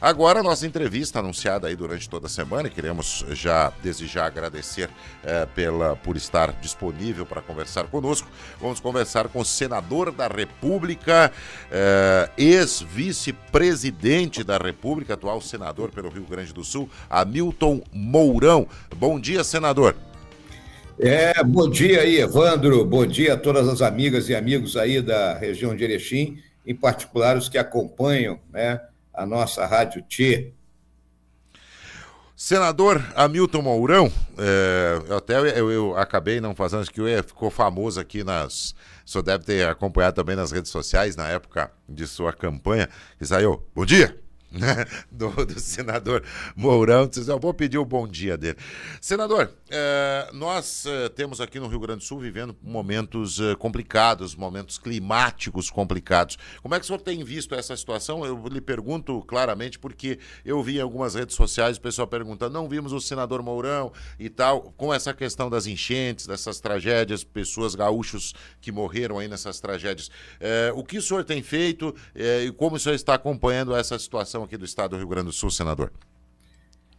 Agora, a nossa entrevista anunciada aí durante toda a semana, e queremos desde já agradecer por estar disponível para conversar conosco. Vamos conversar com o senador da República, ex-vice-presidente da República, atual senador pelo Rio Grande do Sul, Hamilton Mourão. Bom dia, senador. Bom dia aí, Evandro. Bom dia a todas as amigas e amigos aí da região de Erechim, em particular os que acompanham, né, a nossa Rádio Tchê. Senador Hamilton Mourão, eu acabei não fazendo, acho que ficou famoso aqui o senhor deve ter acompanhado também nas redes sociais, na época de sua campanha, que saiu, bom dia, do senador Mourão. Eu vou pedir o bom dia dele. Senador, nós temos aqui no Rio Grande do Sul vivendo momentos complicados, momentos climáticos complicados. Como é que o senhor tem visto essa situação? Eu lhe pergunto claramente porque eu vi em algumas redes sociais o pessoal perguntando, não vimos o senador Mourão e tal, com essa questão das enchentes, dessas tragédias, pessoas gaúchos que morreram aí nessas tragédias. O que o senhor tem feito e como o senhor está acompanhando essa situação aqui do estado do Rio Grande do Sul, senador?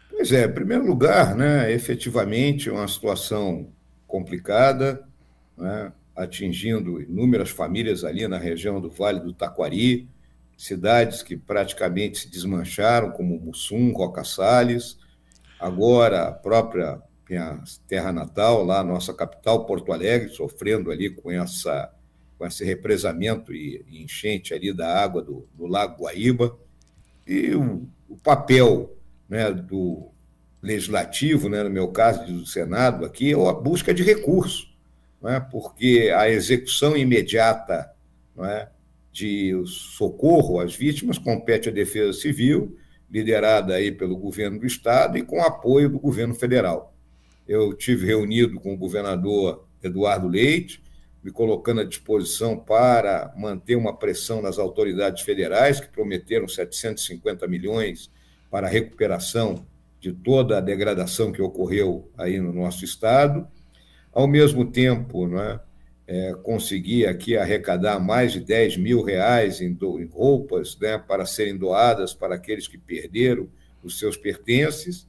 Pois em primeiro lugar, né, efetivamente uma situação complicada, né, atingindo inúmeras famílias ali na região do Vale do Taquari, cidades que praticamente se desmancharam, como Mussum, Roca-Salles, agora a própria minha terra natal, lá a nossa capital, Porto Alegre, sofrendo ali com esse represamento e enchente ali da água do Lago Guaíba. E o papel, né, do legislativo, né, no meu caso, do Senado, aqui, é a busca de recursos, né, porque a execução imediata, né, de socorro às vítimas compete à Defesa Civil, liderada aí pelo governo do Estado e com apoio do governo federal. Eu tive reunido com o governador Eduardo Leite, me colocando à disposição para manter uma pressão nas autoridades federais, que prometeram 750 milhões para a recuperação de toda a degradação que ocorreu aí no nosso estado. Ao mesmo tempo, né, consegui aqui arrecadar mais de 10 mil reais em roupas, né, para serem doadas para aqueles que perderam os seus pertences.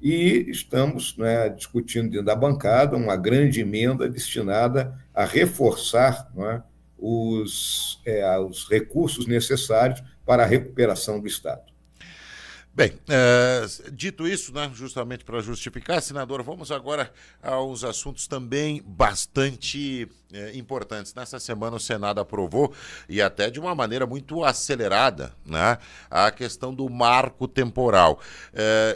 E estamos, né, discutindo dentro da bancada uma grande emenda destinada a reforçar, né, os recursos necessários para a recuperação do Estado. Bem, dito isso, né, justamente para justificar, senador, vamos agora aos assuntos também bastante importantes. Nessa semana o Senado aprovou, e até de uma maneira muito acelerada, né, a questão do marco temporal.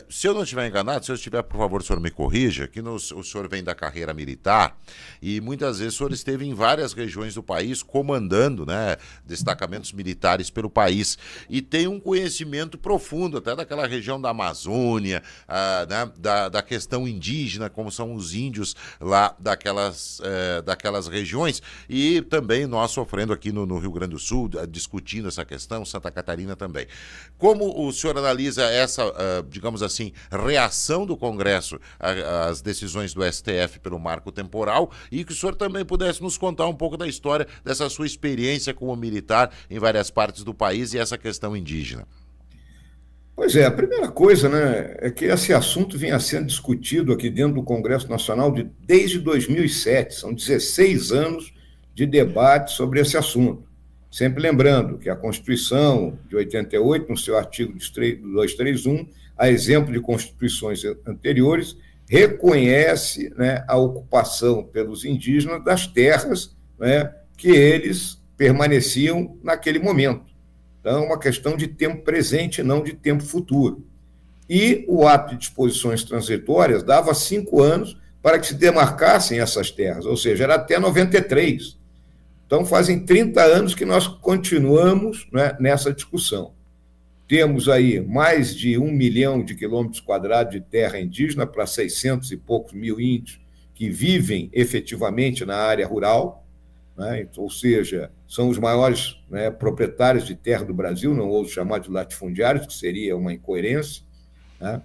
Se eu não estiver enganado, se eu estiver, por favor, o senhor me corrija, que o senhor vem da carreira militar e muitas vezes o senhor esteve em várias regiões do país comandando, né, destacamentos militares pelo país e tem um conhecimento profundo até daquela região da Amazônia, né, da questão indígena, como são os índios lá daquelas regiões, e também nós sofrendo aqui no Rio Grande do Sul, discutindo essa questão, Santa Catarina também. Como o senhor analisa essa, digamos assim, reação do Congresso às decisões do STF pelo marco temporal, e que o senhor também pudesse nos contar um pouco da história dessa sua experiência como militar em várias partes do país e essa questão indígena? Pois a primeira coisa, né, é que esse assunto vinha sendo discutido aqui dentro do Congresso Nacional desde 2007, são 16 anos de debate sobre esse assunto. Sempre lembrando que a Constituição de 88, no seu artigo 231, a exemplo de constituições anteriores, reconhece, né, a ocupação pelos indígenas das terras, né, que eles permaneciam naquele momento. Então, é uma questão de tempo presente, não de tempo futuro. E o ato de disposições transitórias dava 5 anos para que se demarcassem essas terras, ou seja, era até 93. Então, fazem 30 anos que nós continuamos, né, nessa discussão. Temos aí mais de 1 milhão de quilômetros quadrados de terra indígena para 600 e poucos mil índios que vivem efetivamente na área rural, né? Ou seja, são os maiores, né, proprietários de terra do Brasil, não ouso chamar de latifundiários, que seria uma incoerência, né?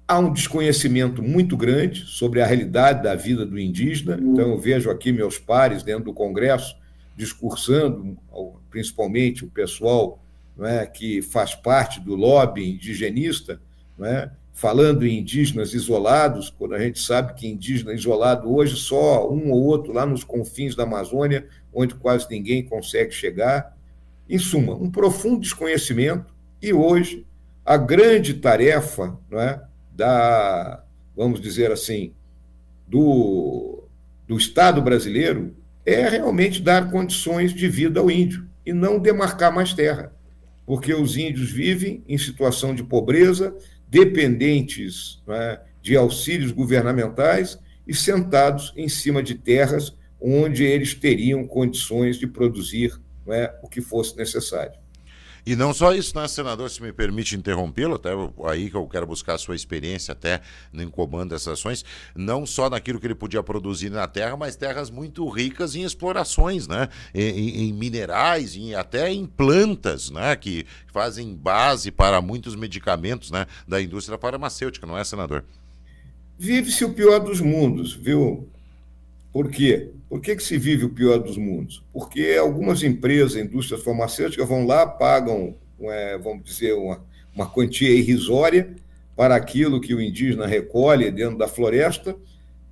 Há um desconhecimento muito grande sobre a realidade da vida do indígena, então eu vejo aqui meus pares dentro do Congresso discursando, principalmente o pessoal não é, que faz parte do lobby indigenista, não é, falando em indígenas isolados, quando a gente sabe que indígena isolado hoje só um ou outro lá nos confins da Amazônia, onde quase ninguém consegue chegar. Em suma, um profundo desconhecimento e hoje a grande tarefa, não é, vamos dizer assim, do Estado brasileiro é realmente dar condições de vida ao índio e não demarcar mais terra, porque os índios vivem em situação de pobreza, dependentes, né, de auxílios governamentais e sentados em cima de terras onde eles teriam condições de produzir, né, o que fosse necessário. E não só isso, né, senador, se me permite interrompê-lo, até aí que eu quero buscar a sua experiência até no comando dessas ações, não só naquilo que ele podia produzir na terra, mas terras muito ricas em explorações, né, em minerais, até em plantas, né, que fazem base para muitos medicamentos, né, da indústria farmacêutica, não é, senador? Vive-se o pior dos mundos, viu? Por quê? Por que se vive o pior dos mundos? Porque algumas empresas, indústrias farmacêuticas, vão lá, pagam, vamos dizer, uma quantia irrisória para aquilo que o indígena recolhe dentro da floresta,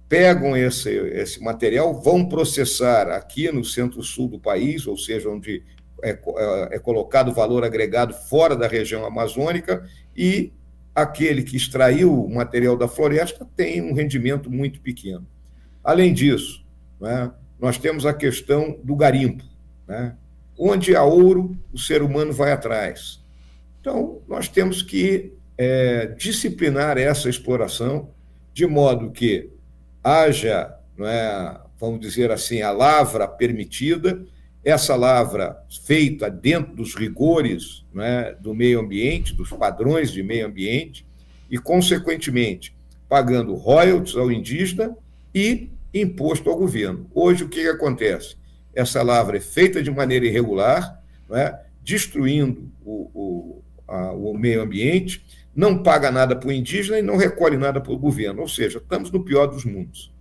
pegam esse material, vão processar aqui no centro-sul do país, ou seja, onde é colocado valor agregado fora da região amazônica, e aquele que extraiu o material da floresta tem um rendimento muito pequeno. Além disso, né, nós temos a questão do garimpo, né? Onde há ouro, o ser humano vai atrás. Então, nós temos que disciplinar essa exploração de modo que haja, vamos dizer assim, a lavra permitida, essa lavra feita dentro dos rigores, do meio ambiente, dos padrões de meio ambiente, e, consequentemente, pagando royalties ao indígena e imposto ao governo. Hoje, o que acontece? Essa lavra é feita de maneira irregular, destruindo o meio ambiente, não paga nada para o indígena e não recolhe nada para o governo. Ou seja, estamos no pior dos mundos.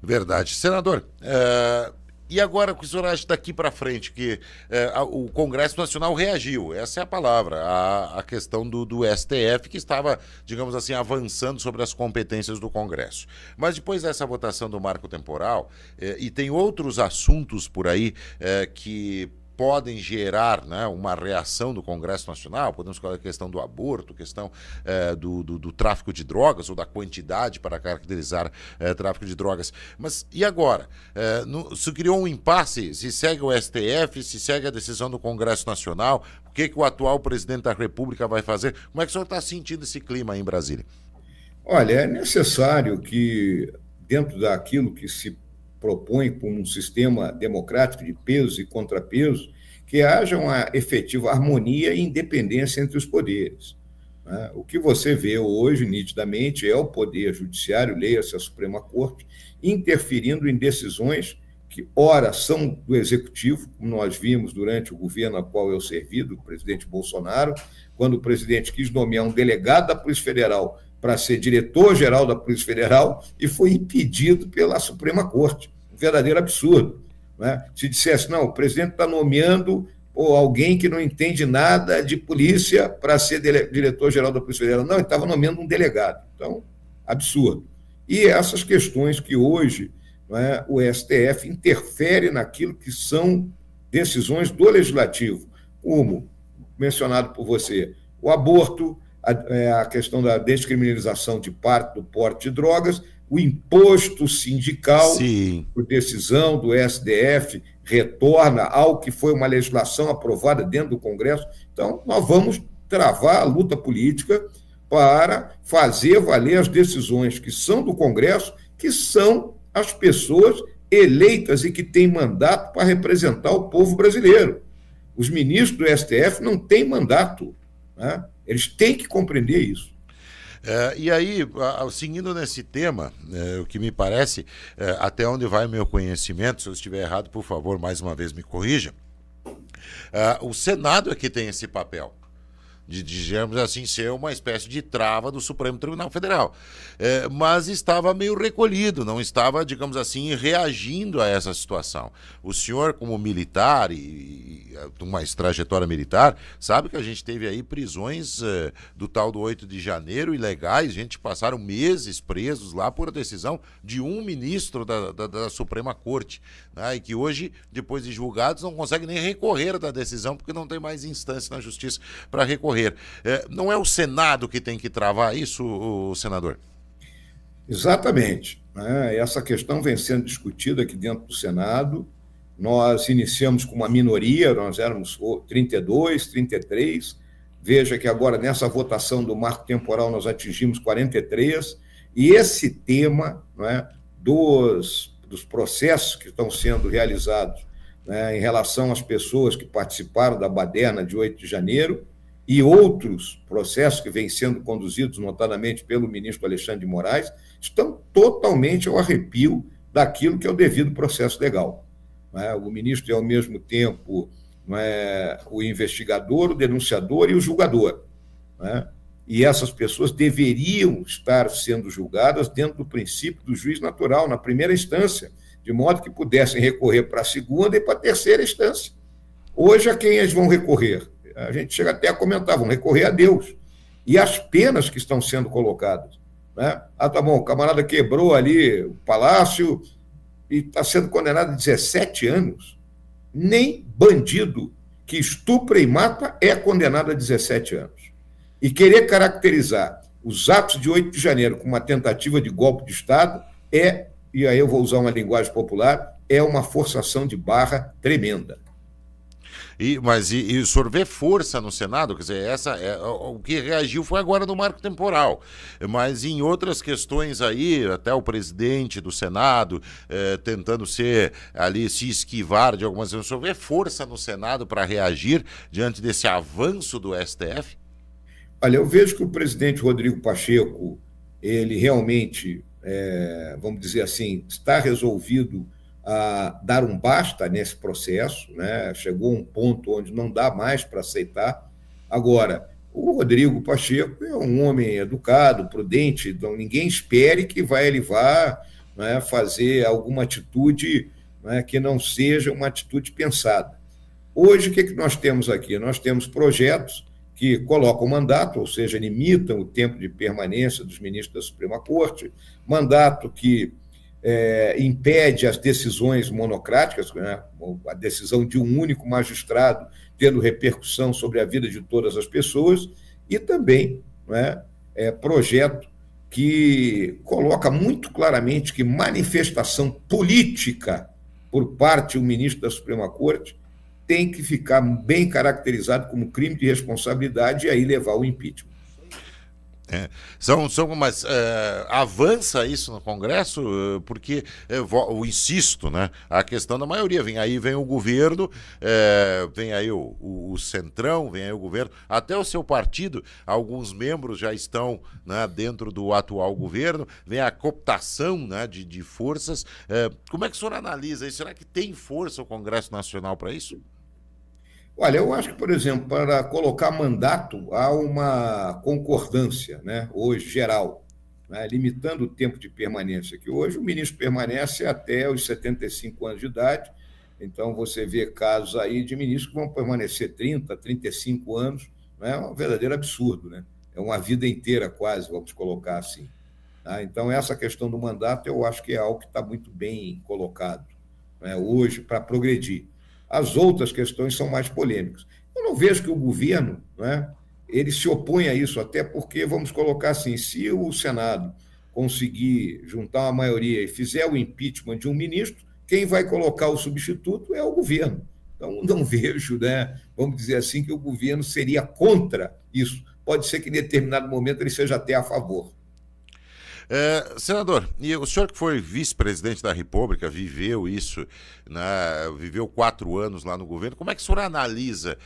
Verdade. Senador, e agora o que o senhor acha daqui para frente, que o Congresso Nacional reagiu, essa é a palavra, a questão do STF, que estava, digamos assim, avançando sobre as competências do Congresso. Mas depois dessa votação do marco temporal, e tem outros assuntos por aí que podem gerar, né, uma reação do Congresso Nacional, podemos falar a questão do aborto, questão do tráfico de drogas, ou da quantidade para caracterizar tráfico de drogas. Mas e agora? Se criou um impasse, se segue o STF, se segue a decisão do Congresso Nacional, o que o atual presidente da República vai fazer? Como é que o senhor está sentindo esse clima aí em Brasília? Olha, é necessário que, dentro daquilo que se propõe como um sistema democrático de pesos e contrapesos, que haja uma efetiva harmonia e independência entre os poderes. O que você vê hoje, nitidamente, é o Poder Judiciário, leia-se a Suprema Corte, interferindo em decisões que, ora, são do Executivo, como nós vimos durante o governo a qual eu servi, do presidente Bolsonaro, quando o presidente quis nomear um delegado da Polícia Federal para ser diretor-geral da Polícia Federal e foi impedido pela Suprema Corte. Um verdadeiro absurdo. Se dissesse, não, o presidente está nomeando alguém que não entende nada de polícia para ser diretor-geral da Polícia Federal. Não, ele estava nomeando um delegado. Então, absurdo. E essas questões que hoje o STF interfere naquilo que são decisões do Legislativo, como mencionado por você, o aborto, a questão da descriminalização do porte de drogas, o imposto sindical, Sim, por decisão do STF, retorna ao que foi uma legislação aprovada dentro do Congresso. Então, nós vamos travar a luta política para fazer valer as decisões que são do Congresso, que são as pessoas eleitas e que têm mandato para representar o povo brasileiro. Os ministros do STF não têm mandato, eles têm que compreender isso. E aí, seguindo nesse tema, o que me parece, até onde vai o meu conhecimento, se eu estiver errado, por favor, mais uma vez me corrija, o Senado é que tem esse papel. digamos assim, ser uma espécie de trava do Supremo Tribunal Federal. Mas estava meio recolhido, não estava, digamos assim, reagindo a essa situação. O senhor, como militar e uma trajetória militar, sabe que a gente teve aí prisões do tal do 8 de janeiro ilegais, gente passaram meses presos lá por decisão de um ministro da Suprema Corte, né, e que hoje, depois de julgados, não consegue nem recorrer da decisão porque não tem mais instância na justiça para recorrer. Não é o Senado que tem que travar isso, o senador? Exatamente. Né? Essa questão vem sendo discutida aqui dentro do Senado. Nós iniciamos com uma minoria, nós éramos 32, 33. Veja que agora, nessa votação do marco temporal, nós atingimos 43. E esse tema, né, dos processos que estão sendo realizados, né, em relação às pessoas que participaram da baderna de 8 de janeiro, e outros processos que vêm sendo conduzidos, notadamente pelo ministro Alexandre de Moraes, estão totalmente ao arrepio daquilo que é o devido processo legal. O ministro é, ao mesmo tempo, o investigador, o denunciador e o julgador. E essas pessoas deveriam estar sendo julgadas dentro do princípio do juiz natural, na primeira instância, de modo que pudessem recorrer para a segunda e para a terceira instância. Hoje, a quem eles vão recorrer? A gente chega até a comentar, vão recorrer a Deus. E as penas que estão sendo colocadas. Tá bom, o camarada quebrou ali o palácio e está sendo condenado a 17 anos. Nem bandido que estupra e mata é condenado a 17 anos. E querer caracterizar os atos de 8 de janeiro como uma tentativa de golpe de Estado e aí eu vou usar uma linguagem popular, é uma forçação de barra tremenda. Mas o senhor vê força no Senado? Quer dizer, o que reagiu foi agora no marco temporal. Mas em outras questões aí, até o presidente do Senado tentando se esquivar de algumas vezes. O senhor vê força no Senado para reagir diante desse avanço do STF? Olha, eu vejo que o presidente Rodrigo Pacheco, ele realmente, vamos dizer assim, está resolvido a dar um basta nesse processo, né? Chegou um ponto onde não dá mais para aceitar. Agora, o Rodrigo Pacheco é um homem educado, prudente, então ninguém espere que ele vá, né, fazer alguma atitude, né, que não seja uma atitude pensada. Hoje, o que nós temos aqui? Nós temos projetos que colocam mandato, ou seja, limitam o tempo de permanência dos ministros da Suprema Corte, mandato que impede as decisões monocráticas, né? A decisão de um único magistrado tendo repercussão sobre a vida de todas as pessoas, e também, né, projeto que coloca muito claramente que manifestação política por parte do ministro da Suprema Corte tem que ficar bem caracterizado como crime de responsabilidade e aí levar ao impeachment. Mas avança isso no Congresso? Porque eu insisto, né? A questão da maioria. Vem o governo, vem aí o Centrão, vem aí o governo, até o seu partido, alguns membros já estão, né, dentro do atual governo, vem a cooptação, né, de forças. Como é que o senhor analisa isso? Será que tem força o Congresso Nacional para isso? Olha, eu acho que, por exemplo, para colocar mandato, há uma concordância, né, hoje, geral, né, limitando o tempo de permanência, que hoje o ministro permanece até os 75 anos de idade, então você vê casos aí de ministros que vão permanecer 30, 35 anos, né, é um verdadeiro absurdo, né? É uma vida inteira quase, vamos colocar assim. Tá? Então, essa questão do mandato, eu acho que é algo que está muito bem colocado, né, hoje, para progredir. As outras questões são mais polêmicas. Eu não vejo que o governo, né, ele se opõe a isso, até porque, vamos colocar assim, se o Senado conseguir juntar uma maioria e fizer o impeachment de um ministro, quem vai colocar o substituto é o governo. Então, não vejo, né, vamos dizer assim, que o governo seria contra isso. Pode ser que em determinado momento ele seja até a favor. Senador, e o senhor que foi vice-presidente da República, viveu isso, né, viveu 4 anos lá no governo, como é que o senhor analisa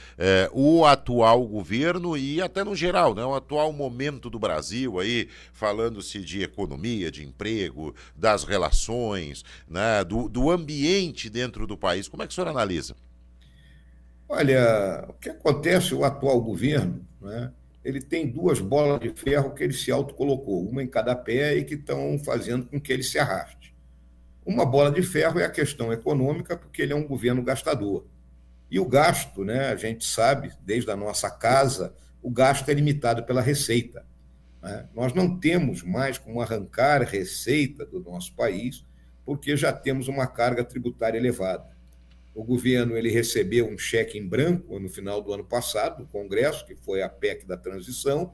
o atual governo e até no geral, né, o atual momento do Brasil, aí falando-se de economia, de emprego, das relações, né, do ambiente dentro do país, como é que o senhor analisa? Olha, o que acontece, o atual governo, né, ele tem duas bolas de ferro que ele se autocolocou, uma em cada pé e que estão fazendo com que ele se arraste. Uma bola de ferro é a questão econômica, porque ele é um governo gastador. E o gasto, né, a gente sabe, desde a nossa casa, o gasto é limitado pela receita, né? Nós não temos mais como arrancar receita do nosso país, porque já temos uma carga tributária elevada. O governo ele recebeu um cheque em branco no final do ano passado, do Congresso, que foi a PEC da transição,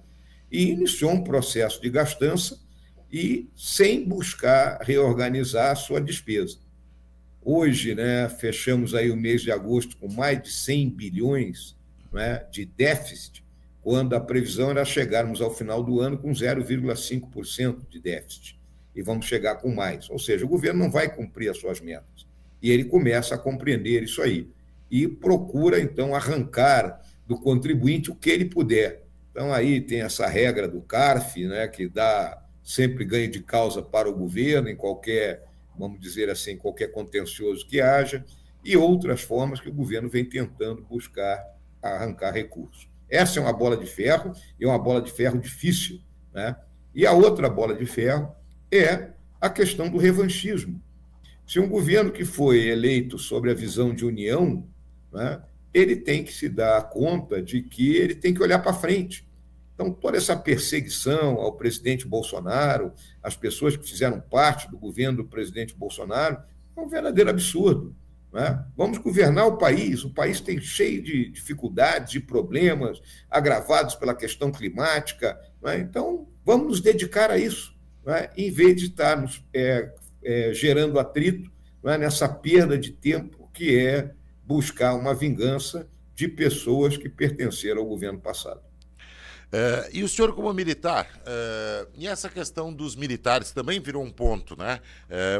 e iniciou um processo de gastança e sem buscar reorganizar a sua despesa. Hoje, né, fechamos aí o mês de agosto com mais de 100 bilhões, né, de déficit, quando a previsão era chegarmos ao final do ano com 0,5% de déficit. E vamos chegar com mais. Ou seja, o governo não vai cumprir as suas metas. E ele começa a compreender isso aí. E procura, então, arrancar do contribuinte o que ele puder. Então, aí tem essa regra do CARF, né, que dá sempre ganho de causa para o governo em qualquer, vamos dizer assim, qualquer contencioso que haja, e outras formas que o governo vem tentando buscar arrancar recursos. Essa é uma bola de ferro, e é uma bola de ferro difícil, né? E a outra bola de ferro é a questão do revanchismo. Se um governo que foi eleito sobre a visão de união, né, ele tem que se dar conta de que ele tem que olhar para frente. Então, toda essa perseguição ao presidente Bolsonaro, às pessoas que fizeram parte do governo do presidente Bolsonaro, é um verdadeiro absurdo, né? Vamos governar o país tem cheio de dificuldades e problemas agravados pela questão climática, né? Então, vamos nos dedicar a isso, né, em vez de estarmos gerando atrito, né, nessa perda de tempo que é buscar uma vingança de pessoas que pertenceram ao governo passado. E o senhor como militar, e essa questão dos militares também virou um ponto, né?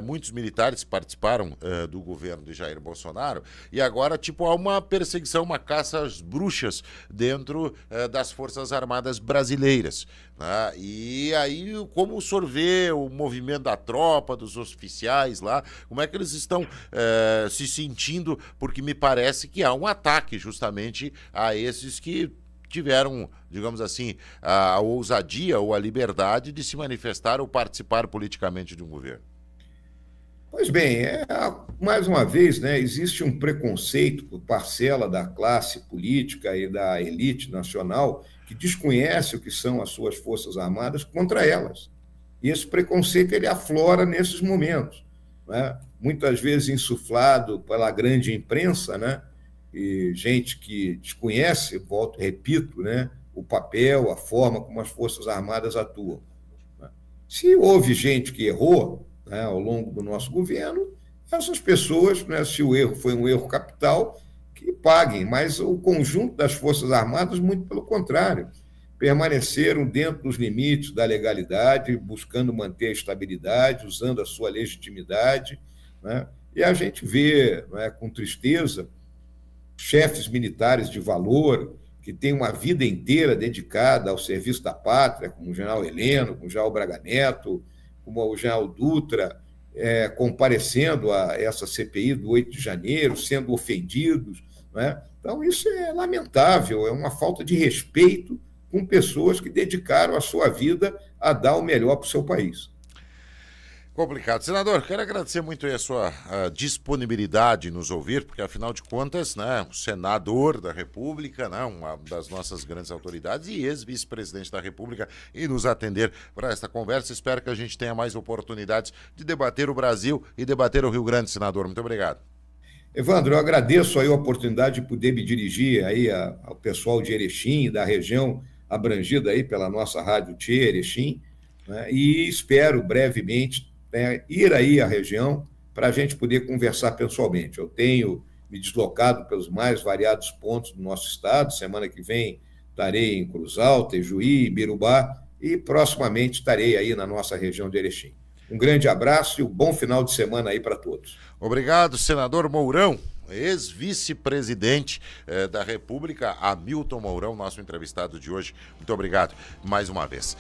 Muitos militares participaram do governo de Jair Bolsonaro e agora, tipo, há uma perseguição, uma caça às bruxas dentro das Forças Armadas brasileiras, né? E aí, como o senhor vê o movimento da tropa, dos oficiais lá, como é que eles estão se sentindo? Porque me parece que há um ataque justamente a esses que tiveram, digamos assim, a ousadia ou a liberdade de se manifestar ou participar politicamente de um governo. Pois bem, mais uma vez, né, existe um preconceito por parcela da classe política e da elite nacional que desconhece o que são as suas Forças Armadas contra elas. E esse preconceito ele aflora nesses momentos, né? Muitas vezes insuflado pela grande imprensa, né? E gente que desconhece, volto, repito, né, o papel, a forma como as Forças Armadas atuam. Se houve gente que errou, né, ao longo do nosso governo, essas pessoas, né, se o erro foi um erro capital, que paguem, mas o conjunto das Forças Armadas, muito pelo contrário, permaneceram dentro dos limites da legalidade, buscando manter a estabilidade, usando a sua legitimidade, né, e a gente vê, né, com tristeza, chefes militares de valor, que têm uma vida inteira dedicada ao serviço da pátria, como o general Heleno, como o general Braga Neto, como o general Dutra, comparecendo a essa CPI do 8 de janeiro, sendo ofendidos, né? Então, isso é lamentável, é uma falta de respeito com pessoas que dedicaram a sua vida a dar o melhor para o seu país. Complicado. Senador, quero agradecer muito aí a sua disponibilidade em nos ouvir, porque afinal de contas, né, o senador da República, né, uma das nossas grandes autoridades e ex-vice-presidente da República, e nos atender para esta conversa. Espero que a gente tenha mais oportunidades de debater o Brasil e debater o Rio Grande, senador. Muito obrigado. Evandro, eu agradeço aí a oportunidade de poder me dirigir aí ao pessoal de Erechim, da região abrangida aí pela nossa rádio Tchê, Erechim, né, e espero brevemente ir aí à região para a gente poder conversar pessoalmente. Eu tenho me deslocado pelos mais variados pontos do nosso estado. Semana que vem estarei em Cruz Alta, Ijuí, Ibirubá e proximamente estarei aí na nossa região de Erechim. Um grande abraço e um bom final de semana aí para todos. Obrigado, senador Mourão, ex-vice-presidente da República, Hamilton Mourão, nosso entrevistado de hoje. Muito obrigado mais uma vez.